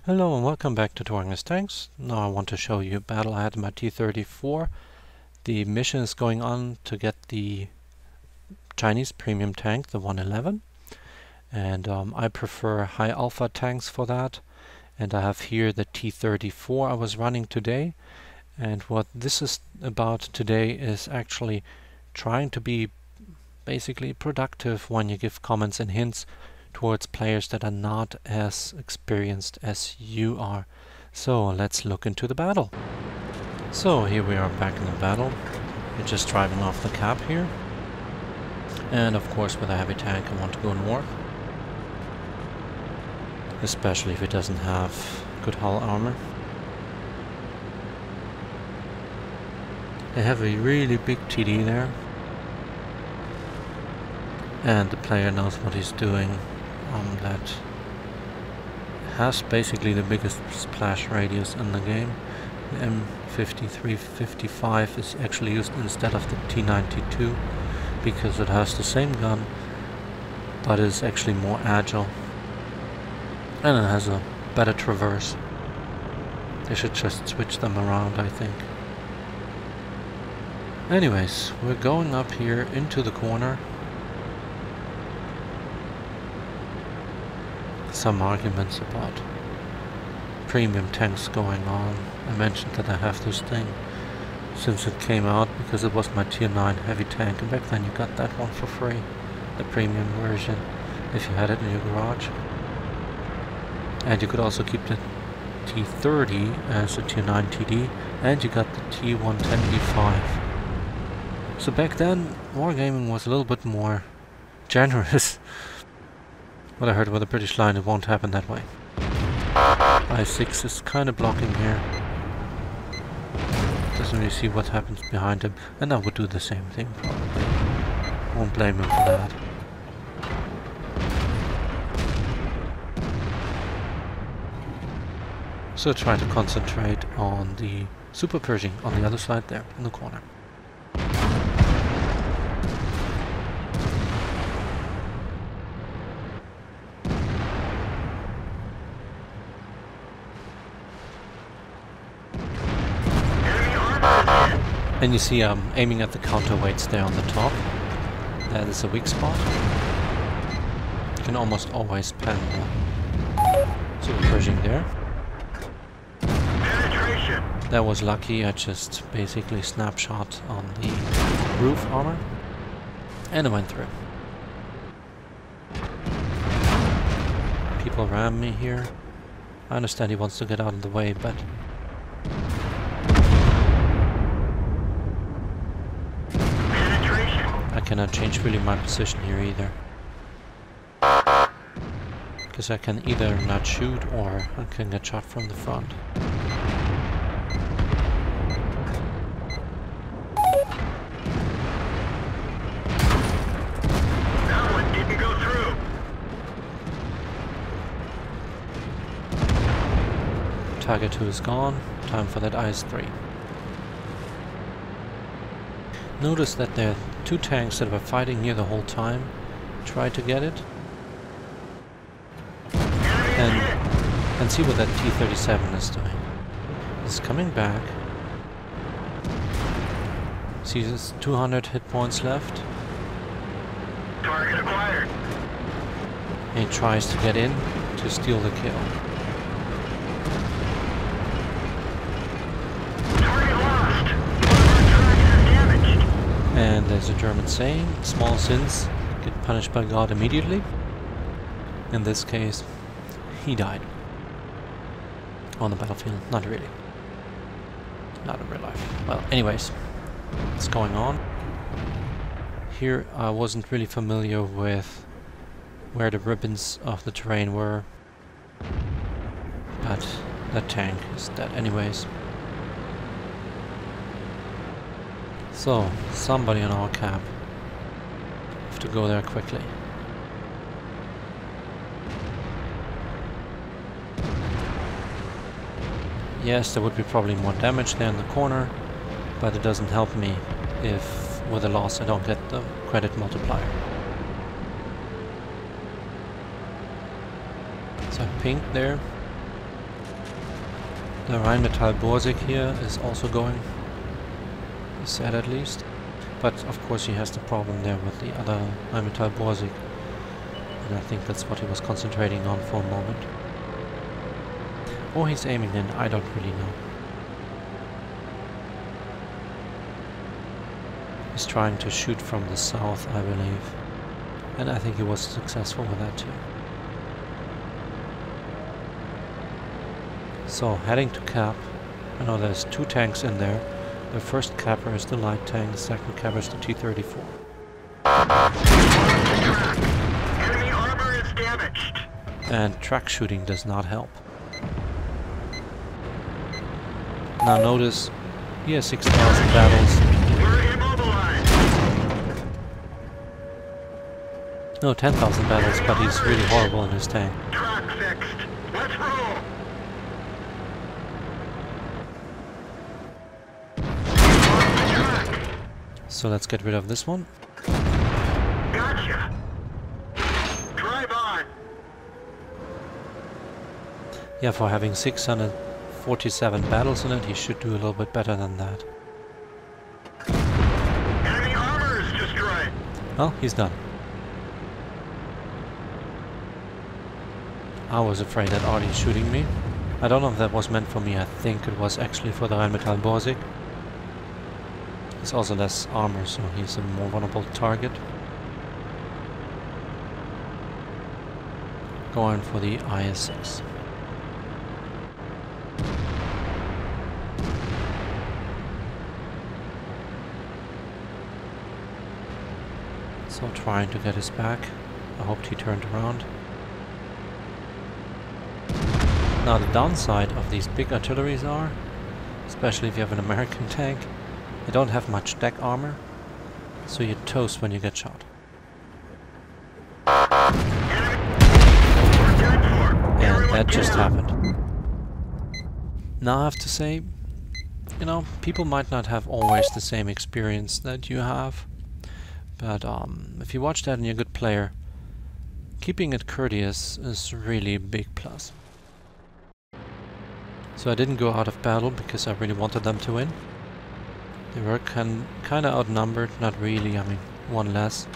Hello and welcome back to Thoringer Tanks. Now I want to show you a battle I had in my T34. The mission is going on to get the Chinese premium tank, the 111. And I prefer high alpha tanks for that. And I have here the T34 I was running today. And what this is about today is actually trying to be basically productive when you give comments and hints towards players that are not as experienced as you are. So let's look into the battle. So here we are back in the battle. We're just driving off the cap here. And of course with a heavy tank I want to go north. Especially if it doesn't have good hull armor. They have a really big TD there. And the player knows what he's doing. That has basically the biggest splash radius in the game. The M53-55 is actually used instead of the T92 because it has the same gun but is actually more agile and it has a better traverse. They should just switch them around, I think. Anyways, we're going up here into the corner. Some arguments about premium tanks going on. I mentioned that I have this thing since it came out because it was my tier 9 heavy tank, and back then you got that one for free, the premium version, if you had it in your garage. And you could also keep the T30 as a tier 9 TD, and you got the T110E5. So back then wargaming was a little bit more generous. What I heard with the British line, it won't happen that way. I6 is kind of blocking here. Doesn't really see what happens behind him, and I would do the same thing probably. Won't blame him for that. So try to concentrate on the Super Pershing on the other side there, in the corner. And you see I'm aiming at the counterweights there on the top. That is a weak spot. You can almost always pen the Super Pershing there. Penetration. That was lucky, I just basically snapshot on the roof armor. And it went through. People ram me here. I understand he wants to get out of the way, but I cannot change really my position here either. Because I can either not shoot or I can get shot from the front. That one didn't go through. Target 2 is gone. Time for that IS-3. Notice that there are two tanks that were fighting here the whole time. Try to get it. And see what that T37 is doing. It's coming back. See, there's 200 hit points left. Target acquired. And he tries to get in to steal the kill. And there's a German saying, small sins get punished by God immediately. In this case, he died. On the battlefield, not really. Not in real life. Well, anyways, what's going on? Here I wasn't really familiar with where the ribbons of the terrain were. But that tank is dead anyways. So, somebody on our cap. Have to go there quickly. Yes, there would be probably more damage there in the corner, but it doesn't help me if with a loss I don't get the credit multiplier. So I pinged there. The Rheinmetall Borsig here is also going, he said at least. But of course he has the problem there with the other Rheinmetall Borsig. And I think that's what he was concentrating on for a moment. Or he's aiming in, I don't really know. He's trying to shoot from the south, I believe. And I think he was successful with that too. So, heading to cap. I know there's 2 tanks in there. The first capper is the light tank, the second capper is the T34. Enemy armor is damaged. And track shooting does not help. Now notice, he has 6,000 battles. We're immobilized. No, 10,000 battles, but he's really horrible in his tank. Track fixed. Let's roll. So let's get rid of this one. Gotcha. Drive on. Yeah, for having 647 battles in it, he should do a little bit better than that. Enemy armor is destroyed. Well, he's done. I was afraid that Artie's shooting me. I don't know if that was meant for me. I think it was actually for the Rheinmetall Borsig. He's also less armor, so he's a more vulnerable target. Going for the IS-6. So trying to get his back. I hoped he turned around. Now the downside of these big artilleries are, especially if you have an American tank, they don't have much deck armor, so you're toast when you get shot. And that just happened. Now I have to say, you know, people might not have always the same experience that you have, but if you watch that and you're a good player, keeping it courteous is really a big plus. So I didn't go out of battle because I really wanted them to win. They were kind of outnumbered, not really, I mean, 1 less.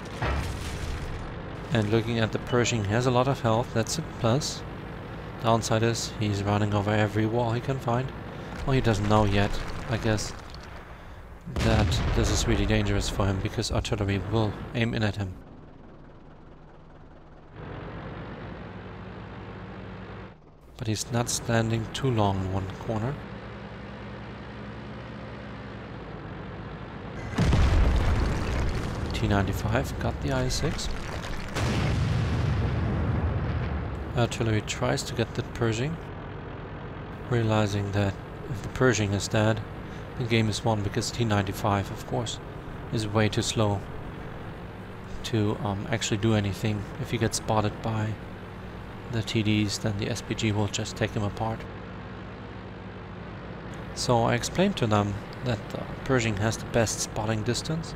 And looking at the Pershing, he has a lot of health, that's a plus. Downside is, he's running over every wall he can find. Well, he doesn't know yet, I guess, that this is really dangerous for him, because artillery will aim in at him. But he's not standing too long in one corner. T95 got the IS-6. Artillery tries to get the Pershing, realizing that if the Pershing is dead, the game is won, because T95, of course, is way too slow to actually do anything. If he gets spotted by the TDs, then the SPG will just take him apart. So I explained to them that Pershing has the best spotting distance,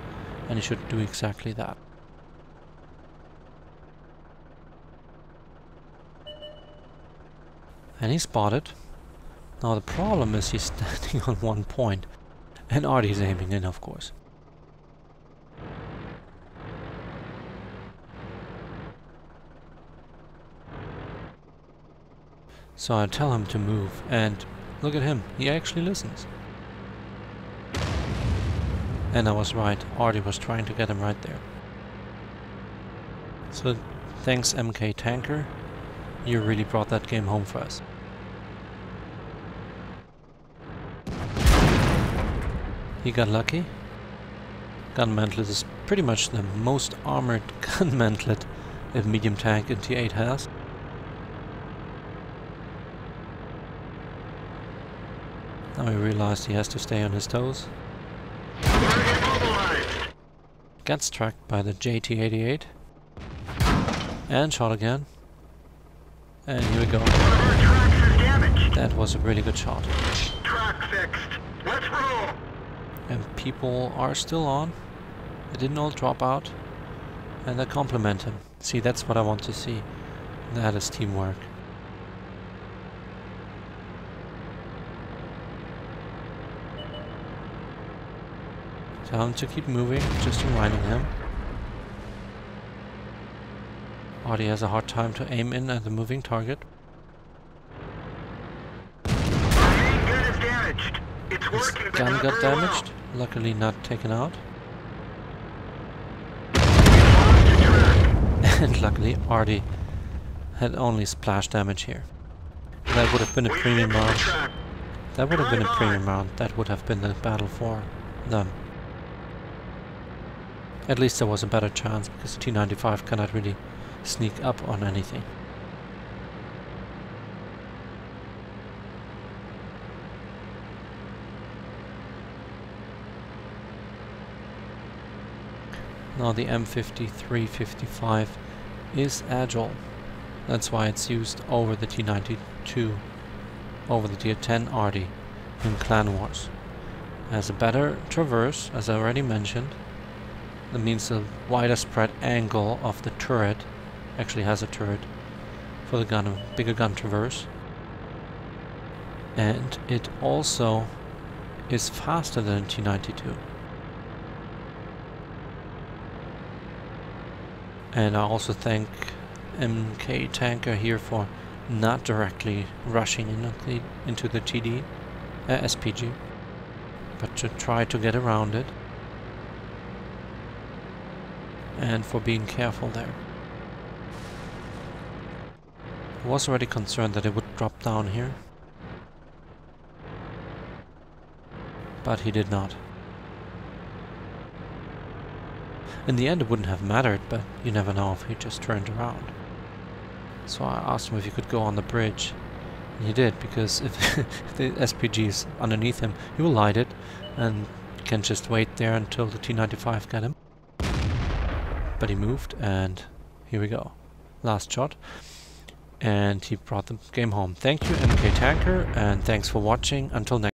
and he should do exactly that. And he spotted. Now the problem is he's standing on one point, and Artie's aiming in, of course. So I tell him to move, and look at him, he actually listens. And I was right, Artie was trying to get him right there. So thanks MK Tanker, you really brought that game home for us. He got lucky. Gun mantlet is pretty much the most armored gun mantlet a medium tank in T8 has. Now he realized he has to stay on his toes. Gets tracked by the JT88. And shot again. And here we go. That was a really good shot. Track fixed. Let's roll. And people are still on. They didn't all drop out. And they compliment him. See, that's what I want to see. That is teamwork. Tell him to keep moving, just reminding him. Artie has a hard time to aim in at the moving target. Our main gun is damaged. It's His working, but gun not got very damaged, luckily not taken out. well. Lost the track. And luckily Artie had only splash damage here. That would have been a We premium fixed the round. track. That would have been a Drive premium on. round. That would have been the battle for them. At least there was a better chance, because T95 cannot really sneak up on anything. Now the M53-55 is agile. That's why it's used over the T92, over the Tier 10 Artie in Clan Wars. It has a better traverse, as I already mentioned. That means a wider spread angle of the turret. Actually has a turret for the gun, a bigger gun traverse. And it also is faster than a T92. And I also thank MK Tanker here for not directly rushing into the TD, SPG, but to try to get around it, and for being careful there. I was already concerned that it would drop down here, but he did not. In the end it wouldn't have mattered, but you never know if he just turned around. So I asked him if he could go on the bridge, and he did, because if the SPG is underneath him, he will light it and can just wait there until the T95 get him. But he moved, and here we go. Last shot. And he brought the game home. Thank you, MK Tanker, and thanks for watching. Until next